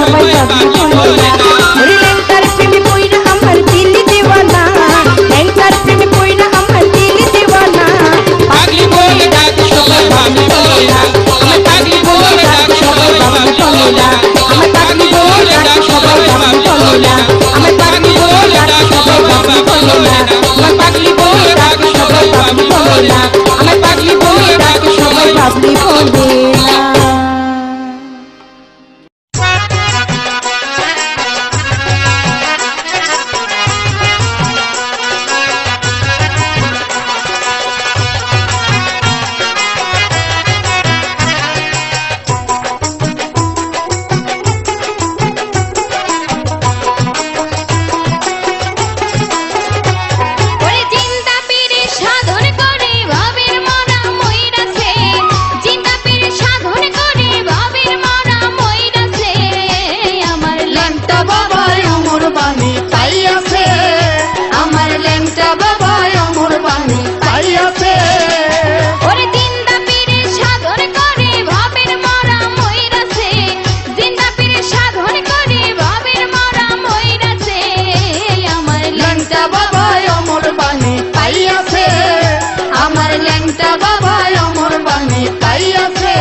সবাই বাবলি বলে না ওরে ল্যাংটার প্রেমে পইরা আমার দিল দিওয়ানা ল্যাংটার প্রেমে পইরা আমার দিল দিওয়ানা পাগলি বলে ডাকে সবাই বাবলি বলে না আমার পাগলি বলে ডাকে সবাই বাবলি বলে না আমার পাগলি বলে ডাকে সবাই বাবলি বলে না আমার পাগলি বলে ডাকে সবাই বাবলি বলে না আমার পাগলি বলে ডাকে সবাই বাবলি বলে না আমার পাগলি বলে ডাকে সবাই বাবলি বলে না ওরে জিন্দা পীরে সাধন করে ভাবের মরা মইরাছে জিন্দা পীরে সাধন করে ভাবের মরা মইরাছে আমার ল্যাংটা বাবাই অমর বাণী তাই আছে আমার ল্যাংটা বাবাই অমর বাণী তাই আছে ওরে জিন্দা পীরে সাধন করে ভাবের মরা মইরাছে জিন্দা পীরে সাধন করে ভাবের মরা মইরাছে আমার ল্যাংটা বাবাই অমর বাণী তাই আছে আমার ল্যাংটা বাবাই অমর বাণী তাই আছে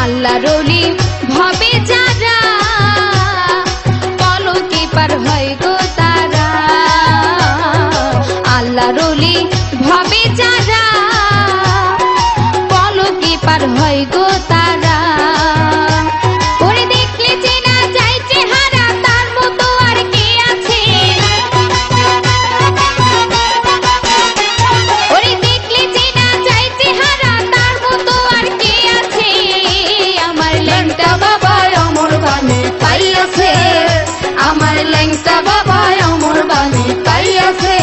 আল্লাহ রলি ভাবে যারা পলকে পার হয় গো তারা আল্লাহ রলি ভাবে যারা পলকে পার হয় গো তারা ওরে দেখলে চেনা যায় চেহারা তার মতো আর কে আছে ওরে দেখলে চেনা যায় চেহারা তার মতো আর কে আছে আমার ল্যাংটা বাবাই অমর বাণী তাই আছে আমার ল্যাংটা বাবাই অমর বাণী তাই আছে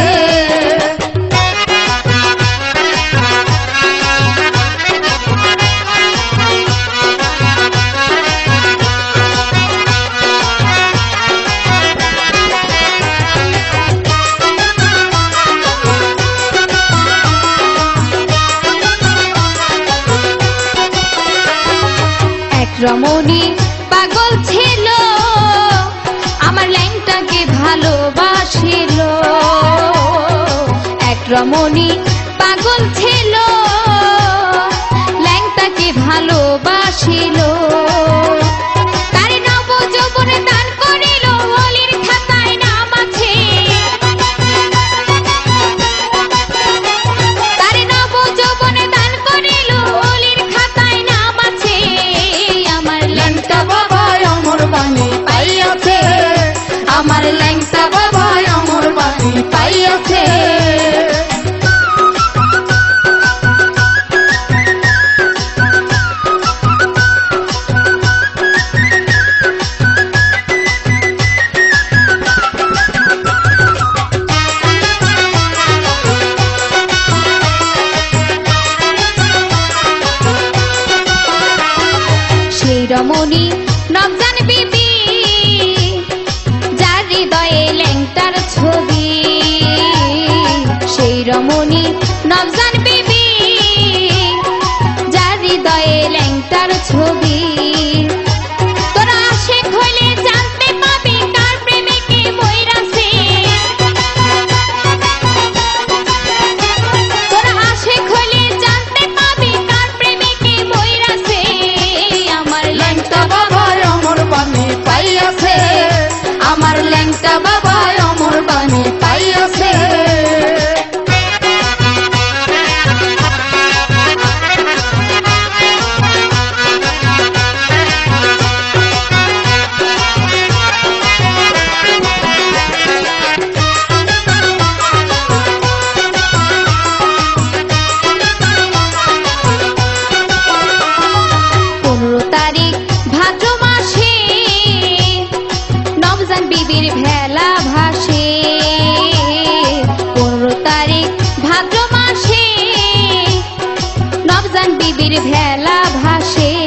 এক রমণী পাগল ছিল আমার ল্যাংটাকে ভালোবাসিল এক রমণী পাগল ছিল ল্যাংটাকে ভালোবাসিল তারে নব যৌবনে দান করিল অলির খাতায় নাম আছে তারে নব যৌবনে দান করিল অলির খাতায় নাম আছে আমার ল্যাংটা বাবাই অমর বাণী তাই আছে আমার ল্যাংটা বাবাই অমর বাণী তাই আছে সেই রমণী নবজান বিবি যার হৃদয়ে ল্যাংটার ছবি সেই রমণী নবজান বিবি যার হৃদয়ে ল্যাংটার ছবি তোরা আশিক হইলে জানতে পাবি কার প্রেমিকে মইরাছে তোরা আশিক হইলে জানতে পাবি কার প্রেমিকে মইরাছে আমার ল্যাংটা বাবা পৃথিবীর ভেলা ভাসে